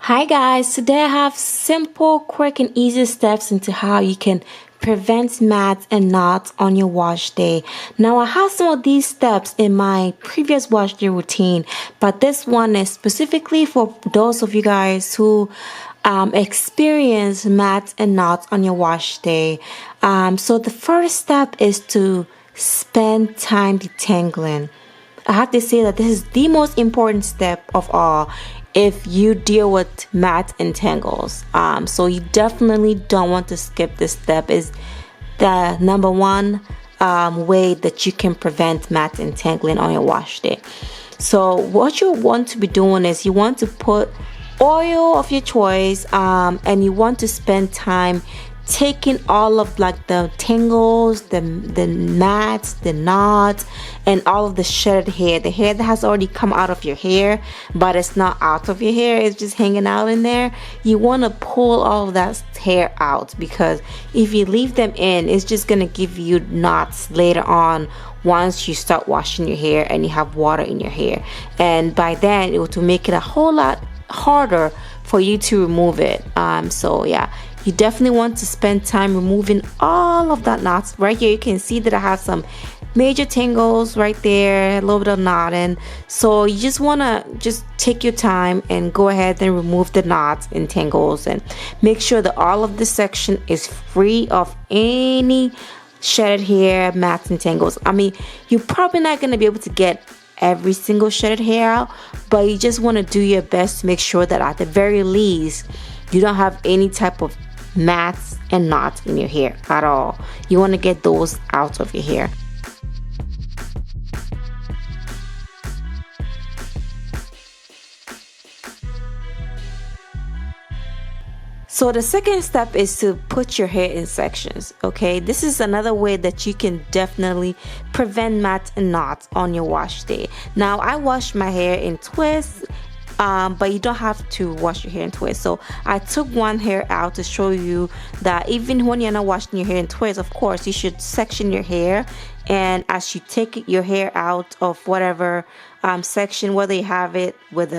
Hi guys, today I have simple, quick and easy steps into how you can prevent mats and knots on your wash day. Now I have some of these steps in my previous wash day routine, but this one is specifically for those of you guys who experience mats and knots on your wash day. So the first step is to spend time detangling. I have to say that this is the most important step of all if you deal with mats and tangles. So you definitely don't want to skip this step. Is the number one way that you can prevent mats and tangling on your wash day. So what you want to be doing is you want to put oil of your choice, and you want to spend time taking all of like the tangles, the mats, the knots, and all of the shedded hair, the hair that has already come out of your hair but it's not out of your hair, it's just hanging out in there. You want to pull all of that hair out, because if you leave them in, it's just going to give you knots later on once you start washing your hair and you have water in your hair, and by then it will make it a whole lot harder for you to remove it. So yeah, you definitely want to spend time removing all of that knots. Right here you can see that I have some major tangles right there, a little bit of knotting. So you just want to just take your time and go ahead and remove the knots and tangles, and make sure that all of this section is free of any shedded hair, mats and tangles. I mean, you're probably not going to be able to get every single shedded hair out, but you just want to do your best to make sure that at the very least you don't have any type of mats and knots in your hair at all. You want to get those out of your hair. So the second step is to put your hair in sections. Okay, this is another way that you can definitely prevent mats and knots on your wash day. Now I wash my hair in twists, but you don't have to wash your hair in twists. So I took one hair out to show you that even when you're not washing your hair in twists, of course you should section your hair, and as you take your hair out of whatever section, whether you have it with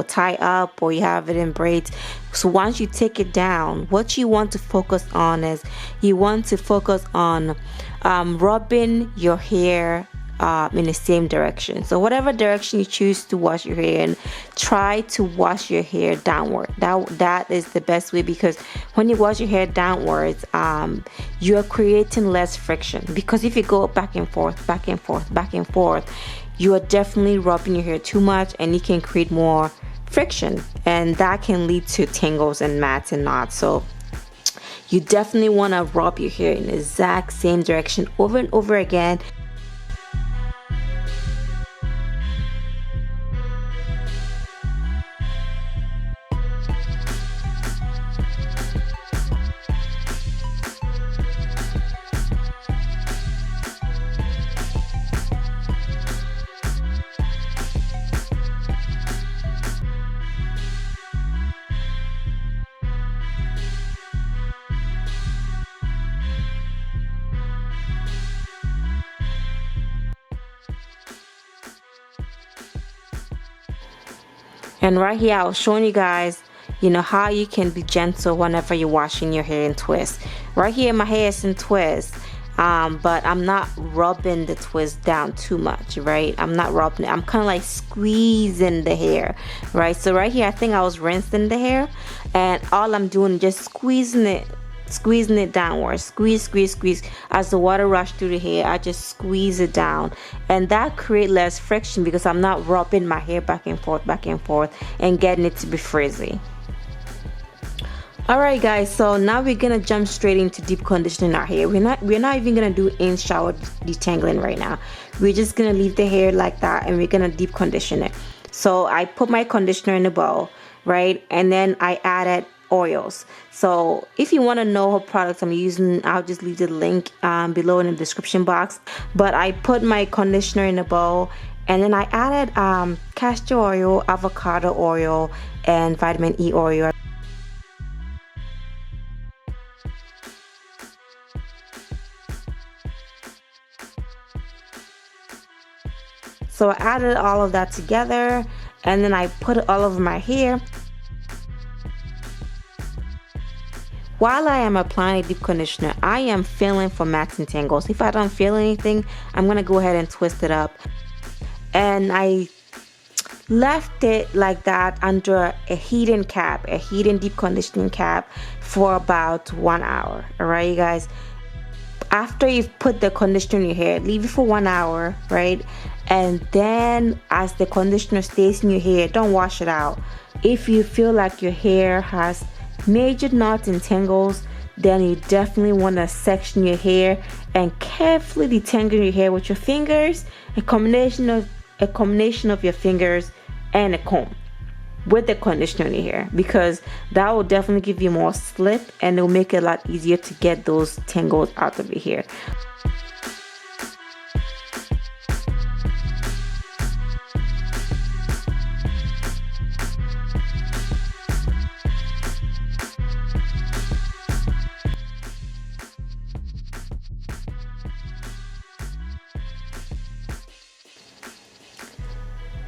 tie up or you have it in braids. So once you take it down, what you want to focus on is you want to focus on rubbing your hair in the same direction. So whatever direction you choose to wash your hair in, try to wash your hair downward. That is the best way, because when you wash your hair downwards, you are creating less friction, because if you go back and forth, back and forth, back and forth, you are definitely rubbing your hair too much, and you can create more friction, and that can lead to tangles and mats and knots. So you definitely want to rub your hair in the exact same direction over and over again. And right here I was showing you guys, how you can be gentle whenever you're washing your hair in twists. Right here my hair is in twists, but I'm not rubbing the twist down too much, right? I'm not rubbing it. I'm kind of like squeezing the hair, right? So right here I think I was rinsing the hair, and all I'm doing is just squeezing it downwards. Squeeze. As the water rush through the hair, I just squeeze it down, and that creates less friction because I'm not rubbing my hair back and forth and getting it to be frizzy. Alright guys, so now we're gonna jump straight into deep conditioning our hair. We're not even gonna do in shower detangling right now. We're just gonna leave the hair like that, and we're gonna deep condition it. So I put my conditioner in a bowl, right, and then I added oils. So if you want to know what products I'm using, I'll just leave the link below in the description box. But I put my conditioner in a bowl, and then I added castor oil, avocado oil, and vitamin E oil. So I added all of that together, and then I put it all over my hair. while I am applying a deep conditioner, I am feeling for mats and tangles. If I don't feel anything, I'm going to go ahead and twist it up. And I left it like that under a heating cap, a heating deep conditioning cap, for about 1 hour. All right, you guys. After you've put the conditioner in your hair, leave it for 1 hour, right? And then as the conditioner stays in your hair, don't wash it out. If you feel like your hair has major knots and tangles, then you definitely want to section your hair and carefully detangle your hair with your fingers, a combination of your fingers and a comb with the conditioner in your hair, because that will definitely give you more slip and it will make it a lot easier to get those tangles out of your hair.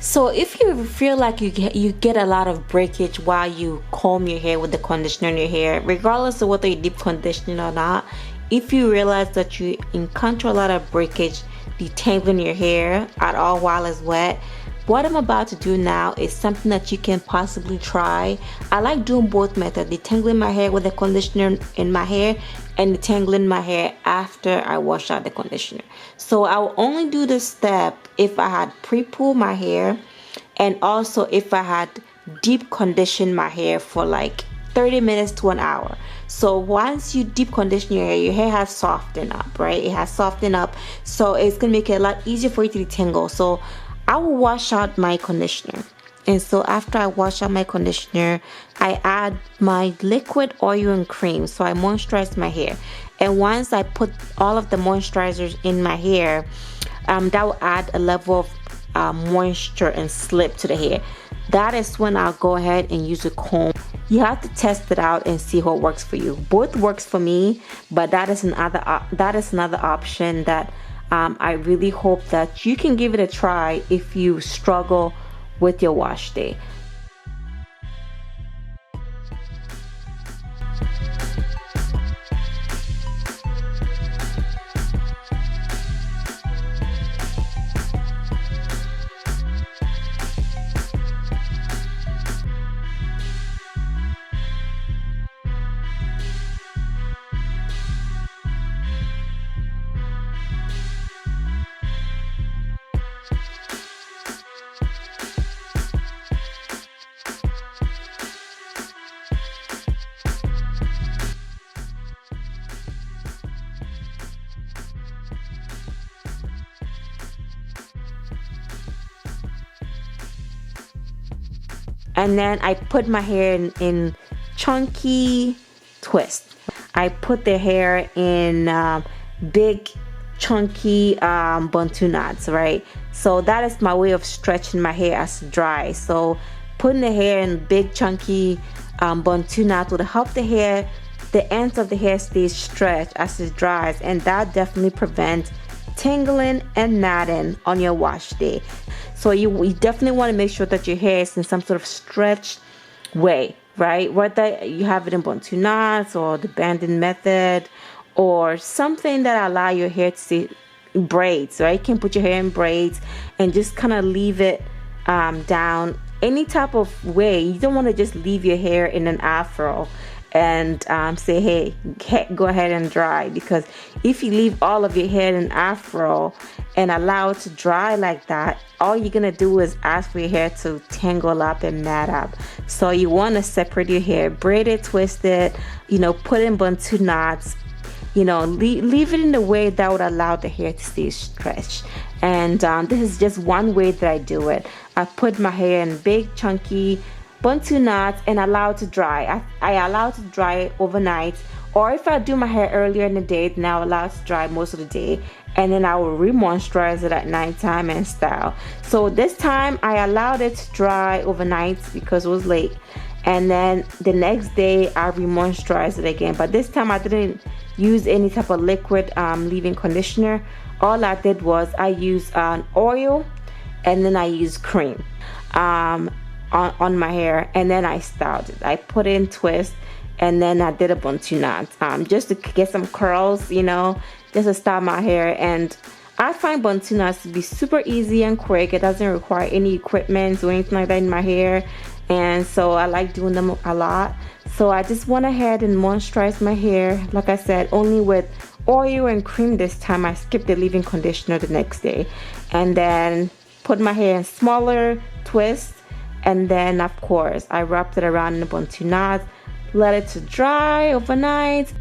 So if you feel like you get a lot of breakage while you comb your hair with the conditioner in your hair, regardless of whether you deep condition or not, if you realize that you encounter a lot of breakage detangling your hair at all while it's wet, what I'm about to do now is something that you can possibly try. I like doing both methods, detangling my hair with the conditioner in my hair and detangling my hair after I wash out the conditioner. So I will only do this step if I had pre-poo my hair and also if I had deep conditioned my hair for like 30 minutes to an hour. So once you deep condition your hair has softened up, right? It has softened up, so it's gonna make it a lot easier for you to detangle. So I will wash out my conditioner, and so after I wash out my conditioner, I add my liquid oil and cream. So I moisturize my hair, and once I put all of the moisturizers in my hair, that will add a level of moisture and slip to the hair. That is when I'll go ahead and use a comb. You have to test it out and see what works for you. Both works for me, but that is another option that I really hope that you can give it a try if you struggle with your wash day. And then I put my hair in chunky twist. I put the hair in big chunky bantu knots, right? So that is my way of stretching my hair as it dries. So putting the hair in big chunky bantu knots will help the ends of the hair stay stretched as it dries, and that definitely prevents tangling and knotting on your wash day. So you definitely want to make sure that your hair is in some sort of stretched way, right? Whether you have it in bantu knots or the banding method or something that allow your hair to stay braids, right? You can put your hair in braids and just kind of leave it down any type of way. You don't want to just leave your hair in an afro and say, hey, go ahead and dry, because if you leave all of your hair in an afro and allow it to dry like that, all you're gonna do is ask for your hair to tangle up and mat up. So you want to separate your hair, braid it, twist it, put in bantu knots, leave it in the way that would allow the hair to stay stretched. And this is just one way that I do it. I put my hair in big chunky bantu knots and allow it to dry. I allow it to dry overnight, or if I do my hair earlier in the day, then I'll allow it to dry most of the day, and then I will re-moisturize it at nighttime and style. So this time I allowed it to dry overnight because it was late, and then the next day I re-moisturized it again. But this time I didn't use any type of liquid leave-in conditioner. All I did was I used an oil and then I used cream on my hair, and then I styled it. I put in twist and then I did a buntu knot just to get some curls, you know, just to style my hair. And I find buntu knots to be super easy and quick. It doesn't require any equipment or anything like that in my hair, and so I like doing them a lot. So I just went ahead and moisturized my hair, like I said, only with oil and cream this time. I skipped the leave-in conditioner the next day, and then put my hair in smaller twists, and then of course I wrapped it around in a buntu knot, let it to dry overnight.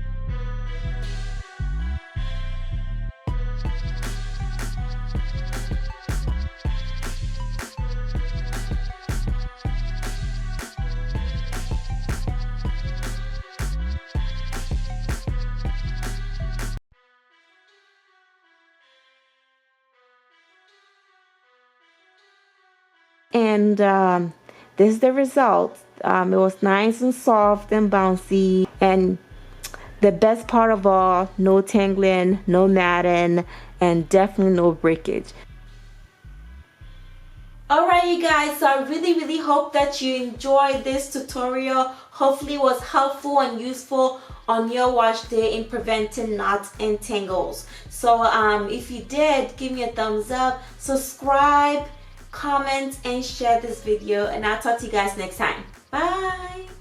And this is the result. It was nice and soft and bouncy, and the best part of all, no tangling, no matting, and definitely no breakage. Alright you guys, so I really hope that you enjoyed this tutorial. Hopefully it was helpful and useful on your wash day in preventing knots and tangles. So if you did, give me a thumbs up, subscribe, comment, and share this video, and I'll talk to you guys next time. Bye.